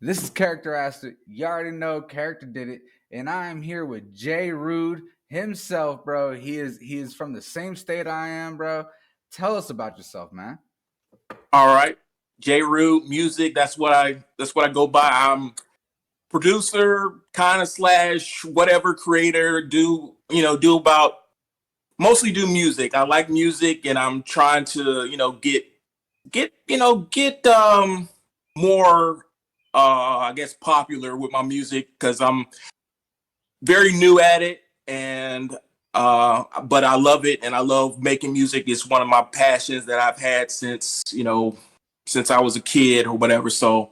This is Character Asked It. You already know Character did it. And I am here with Jay Rude himself, bro. He is from the same state I am, bro. Tell us about yourself, man. All right, J. Rude music. That's what I go by. I'm producer, kind of slash whatever creator. Do about mostly do music. I like music, and I'm trying to get more I guess popular with my music because I'm very new at it, and but I love it, and I love making music. It's one of my passions that I've had since I was a kid or whatever. So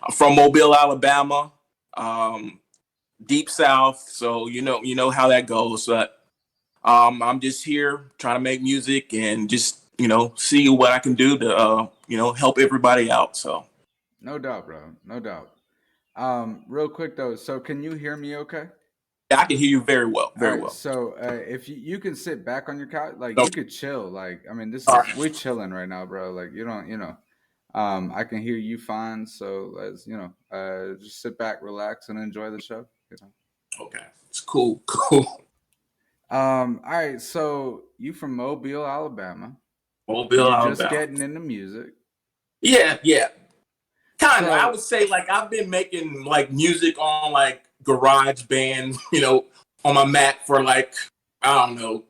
I'm from Mobile, Alabama, um, deep South. So you know how that goes. But I'm just here trying to make music and just see what I can do to help everybody out. So No doubt, bro. No doubt. Real quick though, so can you hear me okay? I can hear you very well, All very right, well. so if you can sit back on your couch, like you Okay. could chill. Like I mean, this All is right. we're chilling right now, bro. Like you don't, I can hear you fine. So let's, just sit back, relax, and enjoy the show. Okay. It's cool. Cool. All right, so you from Mobile, Alabama. Mobile, You're just Alabama. getting into music. Yeah, yeah. Kind of. I So would say like I've been making like music on like Garage Band, on my Mac for like I don't know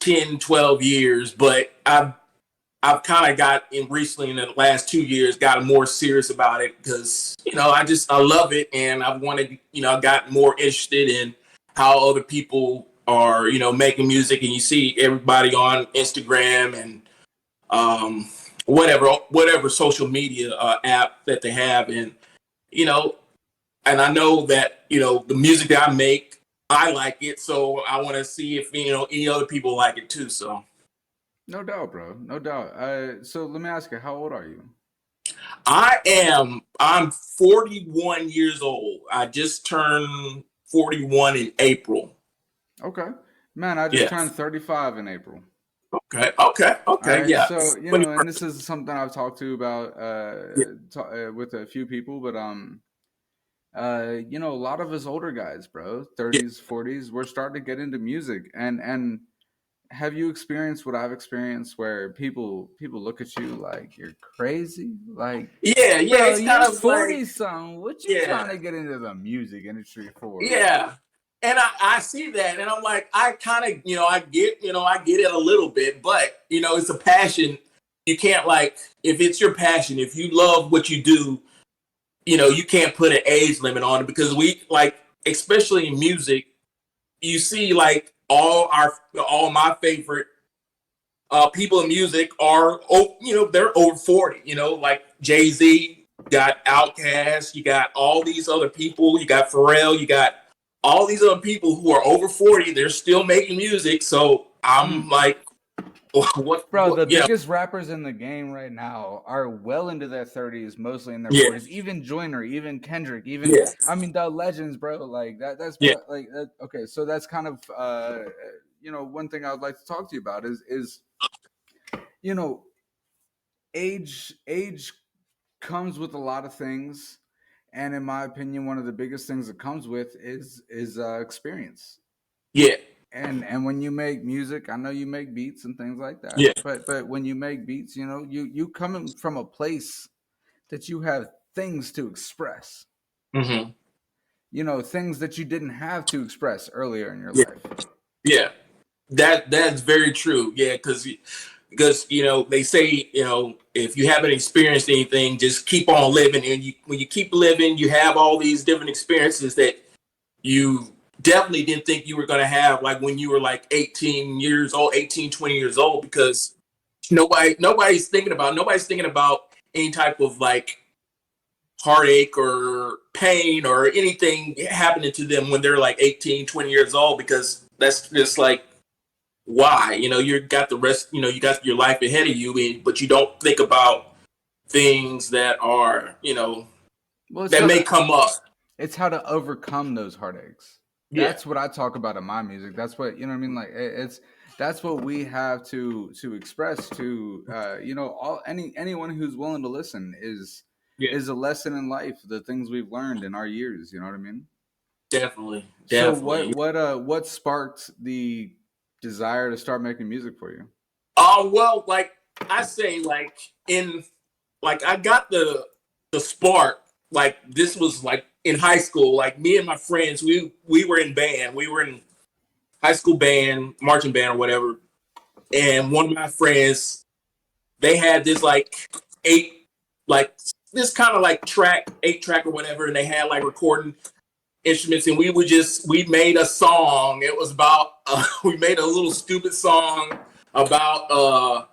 10, 12 years, but I've kind of got in recently in the last 2 years got more serious about it because I love it, and I've wanted I got more interested in how other people are making music, and you see everybody on Instagram and um, whatever social media app that they have, and you know, and I know that the music that I make, I like it, so I want to see if any other people like it too. So no doubt, bro, no doubt. So let me ask you, how old are you? I'm 41 years old. I just turned 41 in April. Okay, man, I just Yeah. turned 35 in April. Okay. Okay. All Okay. right, Yeah. so and this is something I've talked to about Yeah. with a few people, but a lot of us older guys, bro, Yeah. 30s, 40s, we're starting to get into music, and have you experienced what I've experienced, where people look at you like you're crazy, like, Yeah. Yeah. bro, It's kind you're of like 40 something. What you trying yeah. to get into the music industry for? Yeah. And I see that, and I'm like, I kind of, I get it a little bit, but it's a passion. You can't like, if it's your passion, if you love what you do, you can't put an age limit on it because we like, especially in music, you see like all my favorite people in music are they're over 40. Like Jay-Z, got Outkast, you got all these other people, you got Pharrell, you got all these other people who are over 40. They're still making music, so I'm Mm. like, what Bro, what the biggest rappers in the game right now are well into their 30s, mostly in their yeah, 40s. Even Joyner, even Kendrick, even yeah, I mean the legends, bro. Like that. That's yeah, what like that, okay. So that's kind of one thing I would like to talk to you about is you know age comes with a lot of things, and in my opinion, one of the biggest things it comes with is experience. yeah, And when you make music, I know you make beats and things like that, yeah. but when you make beats, you coming from a place that you have things to express, Hmm. things that you didn't have to express earlier in your Yeah, life. yeah. That's very true. Yeah, because they say if you haven't experienced anything, just keep on living, and when you keep living, you have all these different experiences that you definitely didn't think you were going to have, like when you were like 18 years old, 18, 20 years old, because nobody's thinking about any type of like heartache or pain or anything happening to them when they're like 18, 20 years old, because that's just like, why? You got the rest, you got your life ahead of you, but you don't think about things that are, Well, that may come up. it's how to overcome those heartaches. Yeah. That's what I talk about in my music. That's what I mean. Like it's that's what we have to express to all anyone who's willing to listen Yeah, is a lesson in life, the things we've learned in our years. You know what I mean? definitely, So definitely. what sparked the desire to start making music for you? Well, like I say, like in like I got the spark. Like this was like in high school. Like me and my friends, we were in band. We were in high school band, marching band or whatever. And one of my friends, they had this like eight, like this kind of like track, 8 track or whatever, and they had like recording instruments, and we made a song. It was about we made a little stupid song about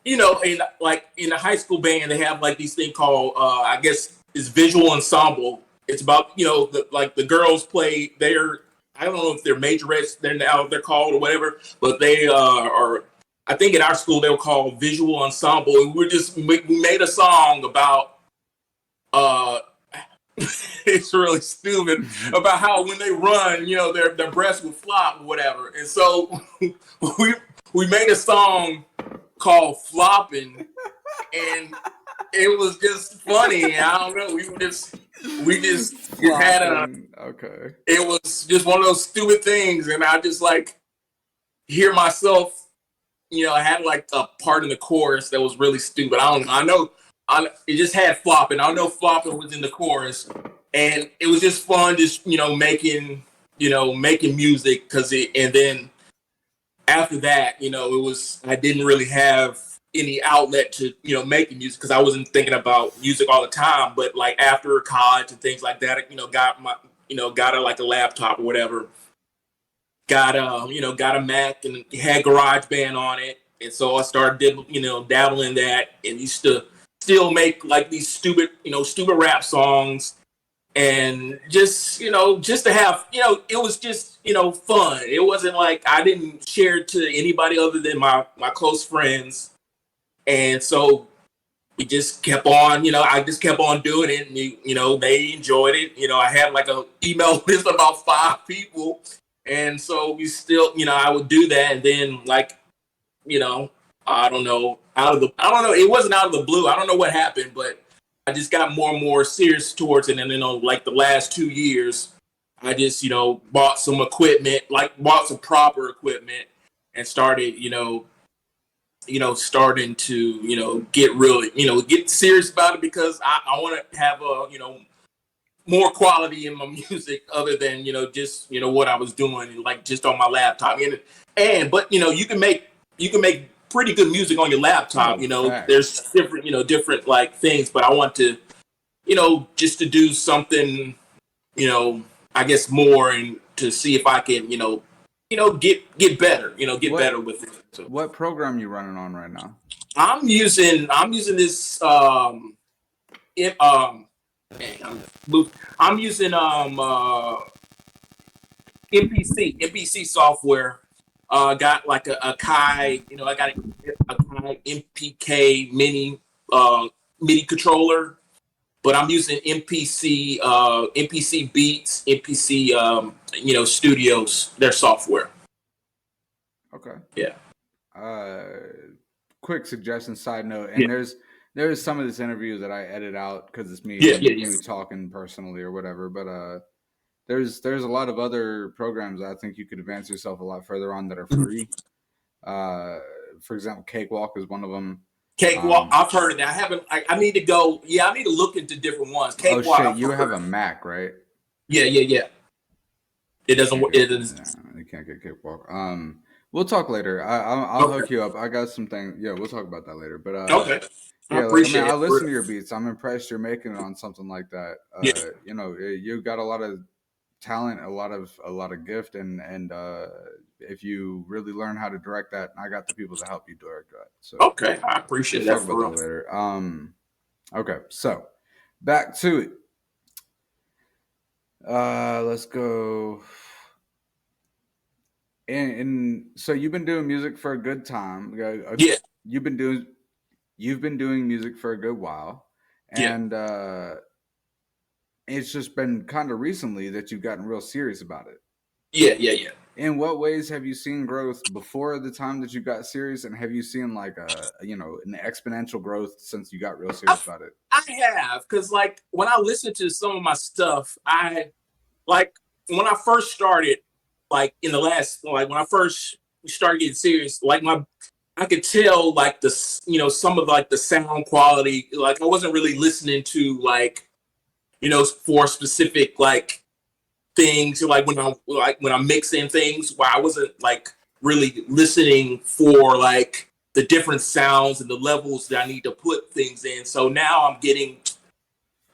in the high school band they have like these thing called I guess it's visual ensemble. It's about the girls play their, I don't know if they're majorettes they're called or whatever, but they are, I think in our school they were called visual ensemble, and we made a song about uh it's really stupid about how when they run, their breasts would flop or whatever. And so we we made a song called Flopping, and it was just funny. I don't know. We just had a, Flopping. Okay. it was just one of those stupid things, and I just like hear myself. I had like a part in the chorus that was really stupid. I don't know. It just had flopping. I know flopping was in the chorus, and it was just fun, just making music because it. And then after that, it was, I didn't really have any outlet to making music because I wasn't thinking about music all the time. But like after college and things like that, got a like a laptop or whatever, got a Mac and had GarageBand on it, and so I started dabbling in that, and used to still make like these stupid rap songs, and just to have it was just fun. It wasn't like I didn't share it to anybody other than my close friends, and so we just kept on, I just kept on doing it, and they enjoyed it. I had like a email list of about 5 people, and so we still, I would do that, and then like, you know, I don't know, I don't know, it wasn't out of the blue. I don't know what happened, but I just got more and more serious towards it, and like the last 2 years, I just, bought some equipment, like bought some proper equipment, and started, starting to, get really, get serious about it because I want to have a, more quality in my music other than, just, what I was doing, like just on my laptop. But, you can make pretty good music on your laptop. Oh, facts. There's different, different like things, but I want to, just to do something, you know, I guess more and to see if I can, get better, get What better with it. So. what program you running on right now? I'm using this it, dang, I'm using MPC software. Got like a Kai, I got a Kai MPK MIDI controller, but I'm using MPC Beats, MPC Studios, their software. Okay. Yeah. Quick suggestion, side note, Yeah. and there's some of this interview that I edit out because it's me Yeah. and Yeah. Yeah. you talking personally or whatever. But there's a lot of other programs I think you could advance yourself a lot further on that are free. For example, Cakewalk is one of them. Cakewalk, I've heard of that. I haven't. I need to go. Yeah, I need to look into different ones. Oh Cakewalk, shit, I've you have heard. a Mac, right? Yeah, yeah, yeah. It You doesn't. can't get It is. you can't get Cakewalk. We'll talk later. I'll Okay. hook you up. I got some things. Yeah, we'll talk about that later. But Okay. I yeah, I mean, appreciate I it. listen to your beats. I'm impressed you're making it on something like that. Yeah. You got a lot of talent, a lot of gift, and if you really learn how to direct that, I got the people to help you direct that. So Okay. I we'll appreciate that talk about for that real. later. Okay, so back to it. Let's go. And so you've been doing music for a good time. Yeah. You've been doing music for a good while, Yeah. and it's just been kind of recently that you've gotten real serious about it. Yeah. In what ways have you seen growth before the time that you got serious, and have you seen like an exponential growth since you got real I, serious about it? I have, because like when I listen to some of my stuff, I like when I first started, like in the last, like when I first started getting serious, like I could tell like some of like the sound quality, like I wasn't really listening to like, for specific like things, like when I'm mixing things, where I wasn't like really listening for like the different sounds and the levels that I need to put things in. So now I'm getting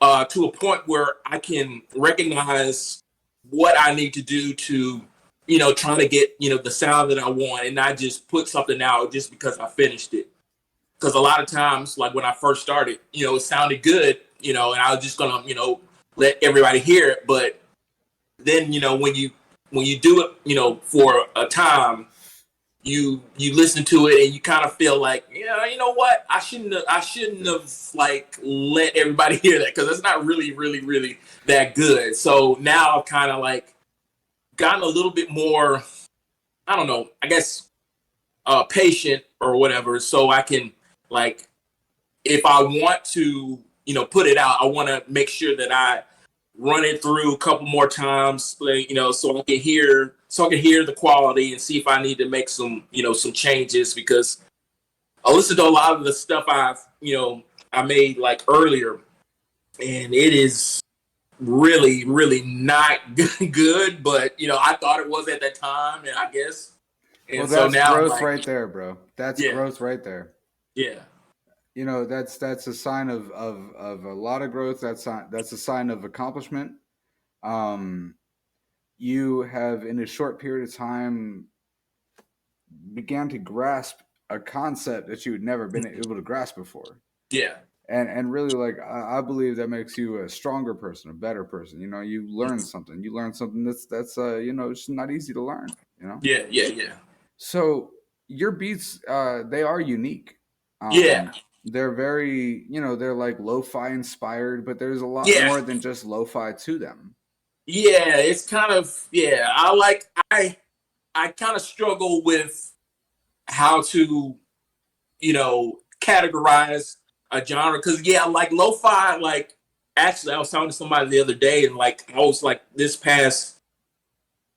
to a point where I can recognize what I need to do to, try to get, the sound that I want, and not just put something out just because I finished it. Because a lot of times, like when I first started, it sounded good, and I was just gonna, let everybody hear it. But then, when you do it, for a time, you listen to it and you kind of feel like, yeah, you know what, I shouldn't have like let everybody hear that, because it's not really that good. So now I've kind of like gotten a little bit more, I don't know, I guess patient or whatever, so I can, like, if I want to, put it out, I want to make sure that I run it through a couple more times, like, so I can hear the quality and see if I need to make some, some changes, because I listened to a lot of the stuff I made like earlier, and it is really not good, but I thought it was at that time, and I guess, Well, and so that's now I'm growth like, right there, bro. That's yeah, growth right there. yeah, That's a sign of a lot of growth. That's a sign of accomplishment. Um, you have, in a short period of time, began to grasp a concept that you had never been able to grasp before. yeah, And really, like, I believe that makes you a stronger person, a better person. You learn something that's it's not easy to learn. yeah, So your beats, they are unique. yeah, They're very, they're like lo-fi inspired, but there's a lot yeah. more than just lo-fi to them. Yeah, it's kind of, yeah. I kind of struggle with how to, categorize a genre, because yeah, like lo-fi, like actually I was talking to somebody the other day, and like I was like, this past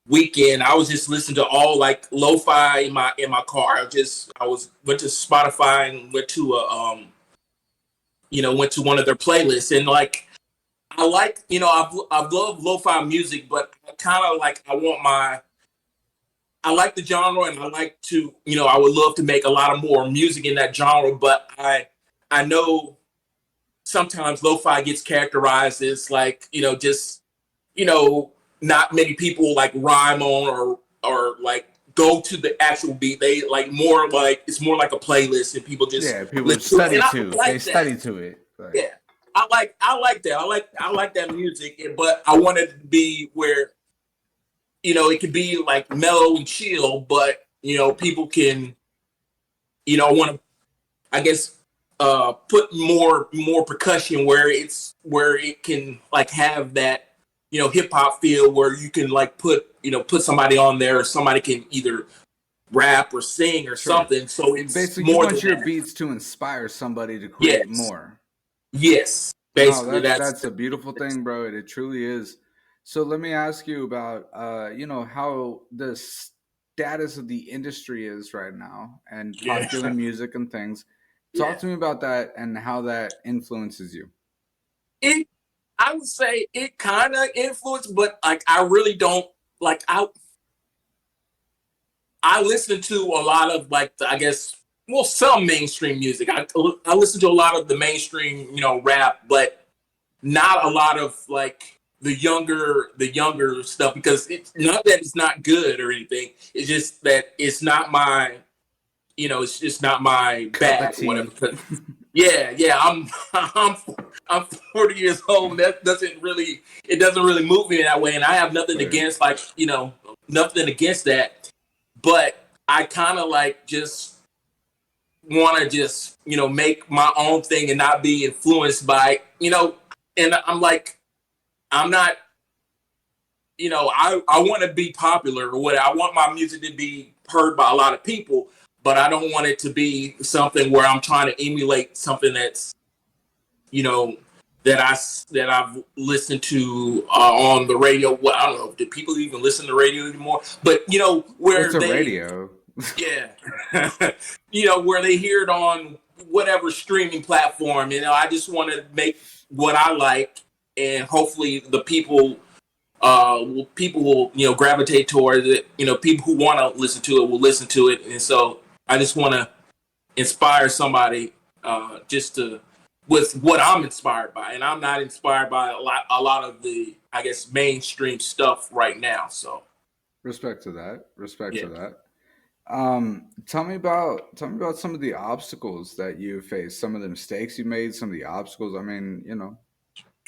weekend I was just listening to all like lo-fi in my car. I was went to Spotify and went to one of their playlists, and like I like, I've loved lo-fi music, but I kind of like, I like the genre, and I like to, I would love to make a lot of more music in that genre, but I know sometimes lo-fi gets characterized as like, just, you know, not many people like rhyme on or like go to the actual beat. They like more like, it's more like a playlist and people just Yeah, people listen to it. study And I to. They like that. study to it. Like, Yeah. I like that. I like that music, but I want it to be where, it could be like mellow and chill, but people can, want to, I guess, put more percussion where it can like have that, hip hop feel, where you can like put somebody on there, or somebody can either rap or sing or sure. something. So it's Basically, you more than want your that. beats to inspire somebody to create Yes. more. Yes. No, Basically, that's a beautiful thing, bro. It truly is. So let me ask you about how the status of the industry is right now and yeah. popular music and things. Talk Yeah. to me about that and how that influences you. It I would say it kind of influenced, but like I really don't like I listen to a lot of like I guess, well, some mainstream music. I listen to a lot of the mainstream, rap, but not a lot of like the younger stuff, because it's not that it's not good or anything. It's just that it's just not my Cup of bag or whatever. tea. 'Cause yeah, I'm I'm 40 years old, and it doesn't really move me that way, and I have nothing Right. against, like, nothing against that, but I kind of like just want to just make my own thing and not be influenced by, and I'm like, I'm not, I want to be popular or what. I want my music to be heard by a lot of people, but I don't want it to be something where I'm trying to emulate something that's, you know, that I've listened to on the radio. Well, I don't know. Do people even listen to radio anymore? But It's where a they, radio. yeah, where they hear it on whatever streaming platform. I just want to make what I like, and hopefully the people will gravitate towards it. People who want to listen to it will listen to it, and so I just want to inspire somebody just to with what I'm inspired by, and I'm not inspired by a lot of the, I guess, mainstream stuff right now. So Respect to that. Respect yeah. to that. Tell me about some of the obstacles that you faced, some of the mistakes you made, some of the obstacles. I mean,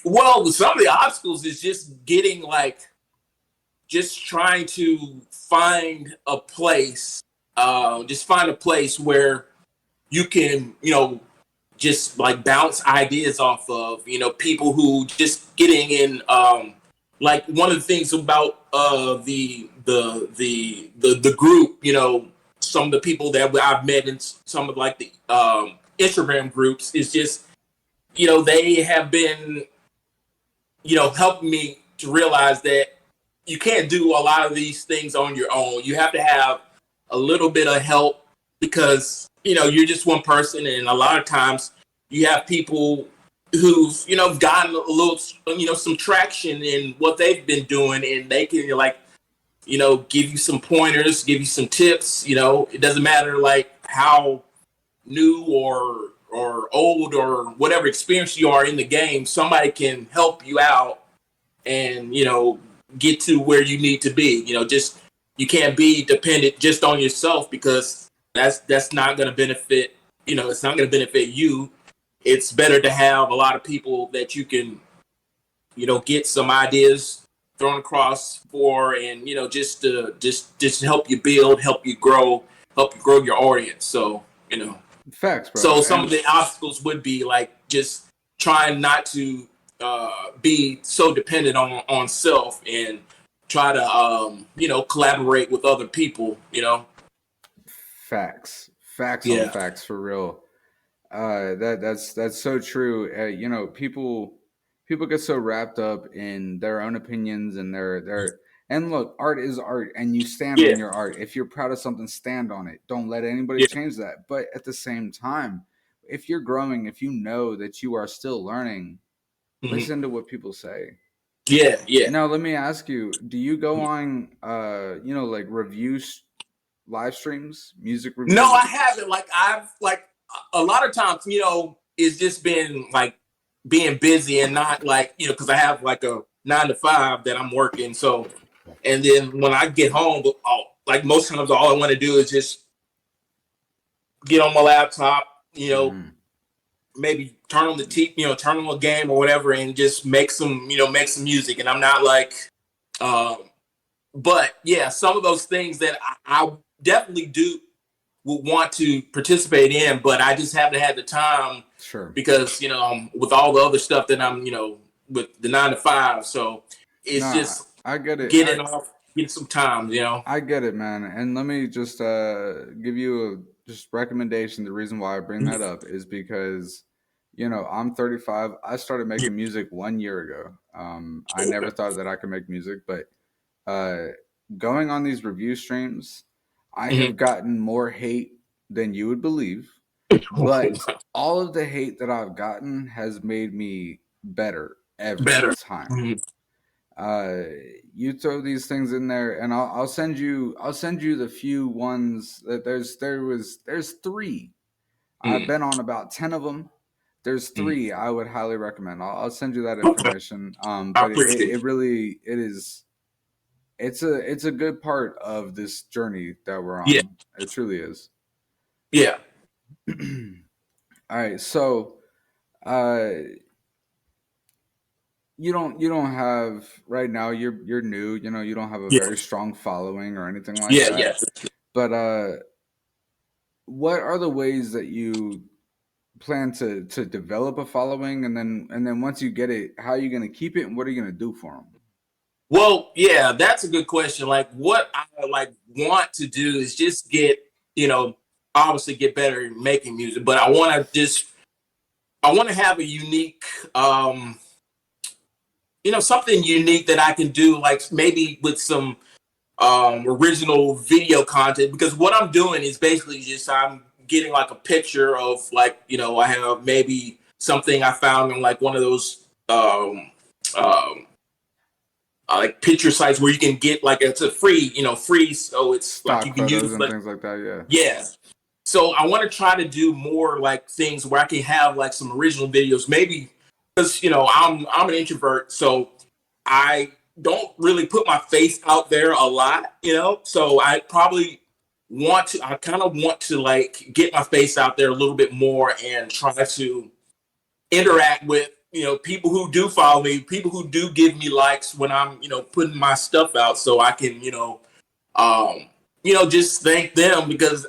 Well, some of the obstacles is just getting like just trying to find a place, just find a place where you can, just like bounce ideas off of, people who just getting in. Like one of the things about the group, some of the people that I've met in some of like the Instagram groups is just, they have been, helping me to realize that you can't do a lot of these things on your own. You have to have a little bit of help because you're just one person, and a lot of times you have people who've gotten a little some traction in what they've been doing, and they can like give you some pointers, give you some tips. It doesn't matter like how new or old or whatever experience you are in the game. Somebody can help you out and get to where you need to be. Just you can't be dependent just on yourself, because that's not going to benefit. It's not going to benefit you. It's better to have a lot of people that you can get some ideas thrown across for, and just to just help you build, help you grow your audience. So facts, bro. so some of And the obstacles would be like just trying not to be so dependent on self, and try to collaborate with other people. facts on Yeah. facts for real. That's so true. People get so wrapped up in their own opinions and their and look, art is art, and you stand Yeah. on your art. If you're proud of something, stand on it. Don't let anybody Yeah. change that. But at the same time, if you're growing, if you know that you are still learning, Hmm. listen to what people say. Yeah. Yeah. Now, let me ask you: do you go on, like live streams, music No, reviews? I haven't. Like I've like a lot of times, it's just been like being busy and not like because I have like a 9 to 5 that I'm working. So, and then when I get home, like most times, all I want to do is just get on my laptop, Hmm. maybe turn on the turn on a game or whatever, and just make some music. And I'm not like, um, but yeah, some of those things that I definitely do would want to participate in, but I just haven't had the time Sure. because with all the other stuff that I'm with the 9 to 5, so it's Nah, just I get it. getting some time. I get it, man. And let me just give you a just recommendation. The reason why I bring that up is because, I'm 35. I started Yeah. making music 1 year ago. I never thought that I could make music, but uh, going on these review streams, I have gotten more hate than you would believe. But all of the hate that I've gotten has made me better every Better. time. Mhm. uh you throw these things in there, and I'll send you the few ones that there's three. I've Mhm. been on about 10 of them. There's Mhm. three I would highly recommend. I'll send you that Okay. information. I But appreciate it really it is it's a good part of this journey that we're it. Yeah. on. It truly is. Yeah. All right, so uh you don't have right now, you're new, you don't have a Yeah. very strong following or anything like Yeah. that. Yeah. But what are the ways that you plan to develop a following, and then once you get it, how are you going to keep it, and what are you going to do for them? Well, yeah, that's a good question. Like what I like want to do is just get, you know, obviously get better at making music, but I want to have a unique something unique that I can do, like maybe with some original video content, because what I'm doing is basically just I'm getting like a picture of like, I have maybe something I found on like one of those um, like picture sites where you can get like it's a free, so it's like you Stock can photos use and like things like that. Yeah. yeah. So I want to try to do more like things where I can have like some original videos, maybe because I'm an introvert, so I don't really put my face out there a lot, So I kind of want to like get my face out there a little bit more and try to interact with people who do follow me, people who do give me likes when I'm putting my stuff out, so I can um just thank them because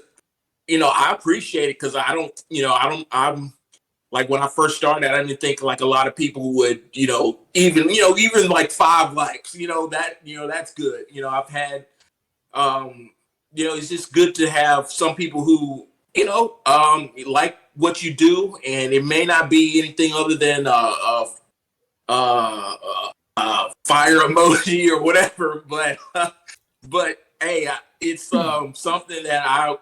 I appreciate it because I'm like when I first started, I didn't think like a lot of people would, even like 5 likes, that's good. I've had, um, it's just good to have some people who, like what you do, and it may not be anything other than fire emoji or whatever, but but hey, it's something that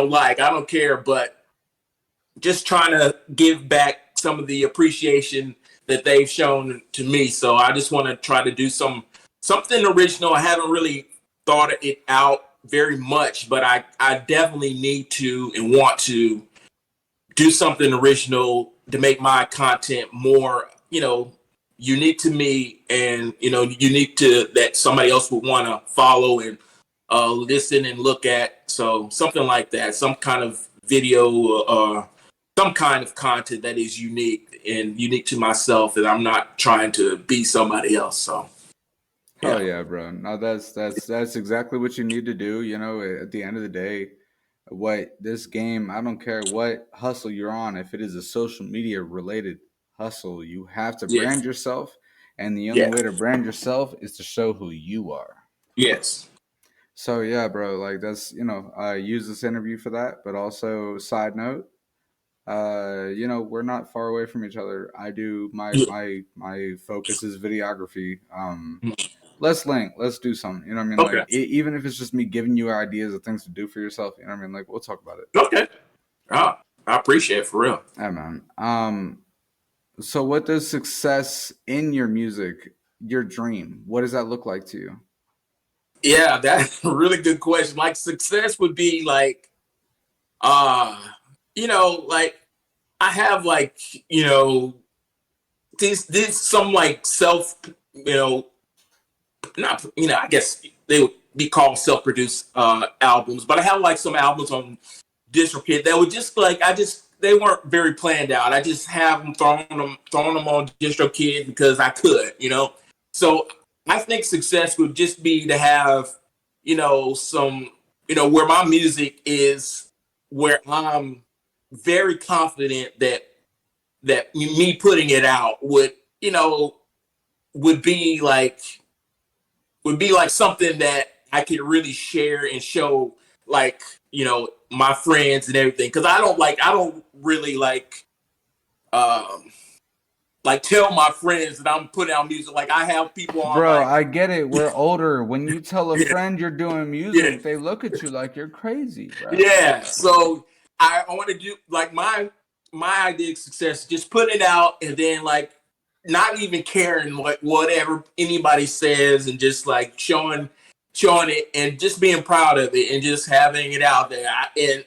like I don't care, but just trying to give back some of the appreciation that they've shown to me. So I just want to try to do something original. I haven't really thought it out very much, but I definitely need to and want to do something original to make my content more, unique to me and, unique to that somebody else would want to follow and listen and look at. So something like that, some kind of video, some kind of content that is unique and unique to myself, and I'm not trying to be somebody else. So Hell yeah. yeah, bro. No, that's exactly what you need to do. At the end of the day, what this game, I don't care what hustle you're on, if it is a social media related hustle, you have to Yes. brand yourself. And the only Yeah. way to brand yourself is to show who you are. Yes. So yeah, bro, like that's, I use this interview for that, but also side note, we're not far away from each other. I do Yeah. my focus is videography. Let's link. Let's do something. You know what I mean? Okay. Like even if it's just me giving you ideas of things to do for yourself. You know what I mean? Like we'll talk about it. Okay. Oh, I appreciate it for real. Yeah, man. So what does success in your music, your dream, what does that look like to you? Yeah, that's a really good question. Like success would be like, uh, like I have like, these some like self, not, I guess they would be called self-produced albums, but I have like some albums on DistroKid that would just like they weren't very planned out. I just have them throwing them on DistroKid because I could, So I think success would just be to have, some, where my music is, where I'm very confident that me putting it out would be like something that I could really share and show like, my friends and everything. Cause I don't really um, like tell my friends that I'm putting out music. Like I have people on Bro, like, I get it. We're older. When you tell a yeah, friend you're doing yeah, music, they look at you like you're crazy, bro. yeah. So I want to do like my idea of success, just put it out and then like not even caring like whatever anybody says and just like showing it and just being proud of it and just having it out there. And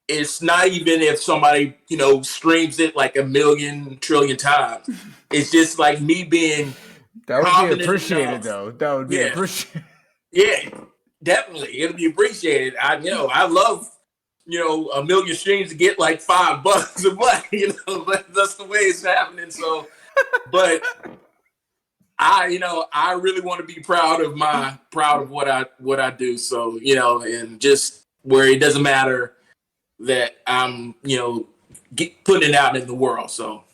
it's not even if somebody streams it like a million trillion times. It's just like me being That would be confident appreciated enough. though. That would be Yeah, appreciated. yeah, definitely. It'll be appreciated. I love a million streams to get like $5 a month. But that's the way it's happening. So, but I really want to be proud of what I do. So, and just where it doesn't matter that I'm, putting it out in the world. So,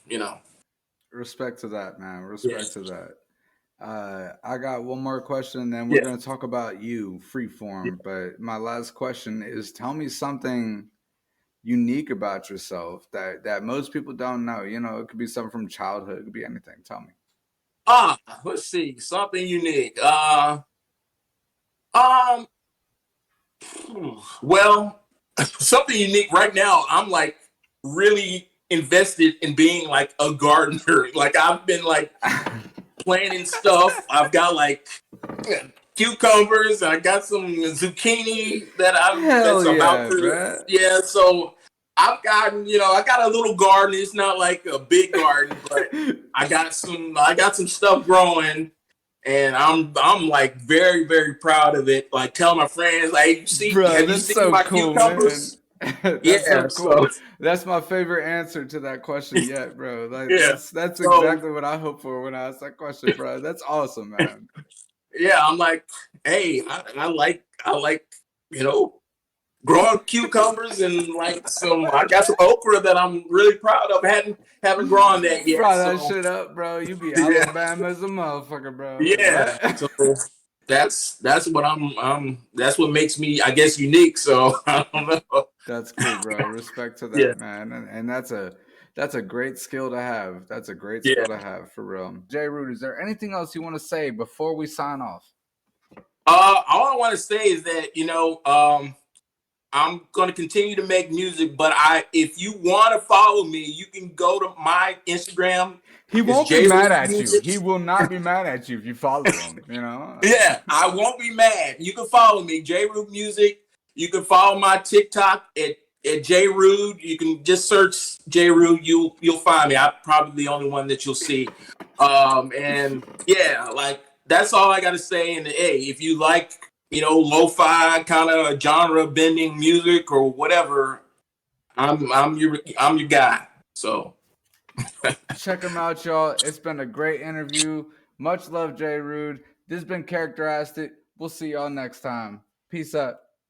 Respect to that, man. yeah. Respect to that. I got one more question, and then we're Yeah. going to talk about you, freeform. But my last question is, tell me something unique about yourself that most people don't know. You know, it could be something from childhood, it could be anything. Tell me. Let's see, something unique. Um, well, something unique right now. I'm like really invested in being like a gardener. Like I've been like planting stuff. I've got like cucumbers. I got some zucchini Hell that's about yeah, to, bruh. yeah. So I've gotten, I got a little garden. It's not like a big garden, but I got some stuff growing, and I'm like very very proud of it. Like telling my friends, like, Bro, have you that's seen so my cool, man. cucumbers? That's so Yeah. cool. So That's my favorite answer to that question yet, bro. Like yeah. that's So exactly what I hope for when I ask that question, bro. That's awesome, man. yeah, I'm like, hey, I like you know growing cucumbers and like I got some okra that I'm really proud of. Haven't grown that yet. Fry that So shit up, bro. You be yeah, Alabama as a motherfucker, bro. Like yeah. what? So that's what that's what makes me, I guess, unique. So I don't know. That's cool, bro. Respect to Yeah, that, man. And that's a great skill to have. That's a great yeah. skill to have for real. J. Root, is there anything else you want to say before we sign off? All I want to say is that I'm going to continue to make music, but if you want to follow me, you can go to my Instagram. He It's won't be J mad Root at you. Music. He will not be mad at you if you follow him, you know? Yeah, I won't be mad. You can follow me, J Root Music. You can follow my TikTok at J Root. You can just search J Root. You'll find me. I'm probably the only one that you'll see. And yeah, like that's all I got to say. And hey, if you like, lo-fi kind of genre bending music or whatever, I'm your guy. So Check him out, y'all. It's been a great interview. Much love, J. Rude. This has been Characteristic. We'll see y'all next time. Peace out.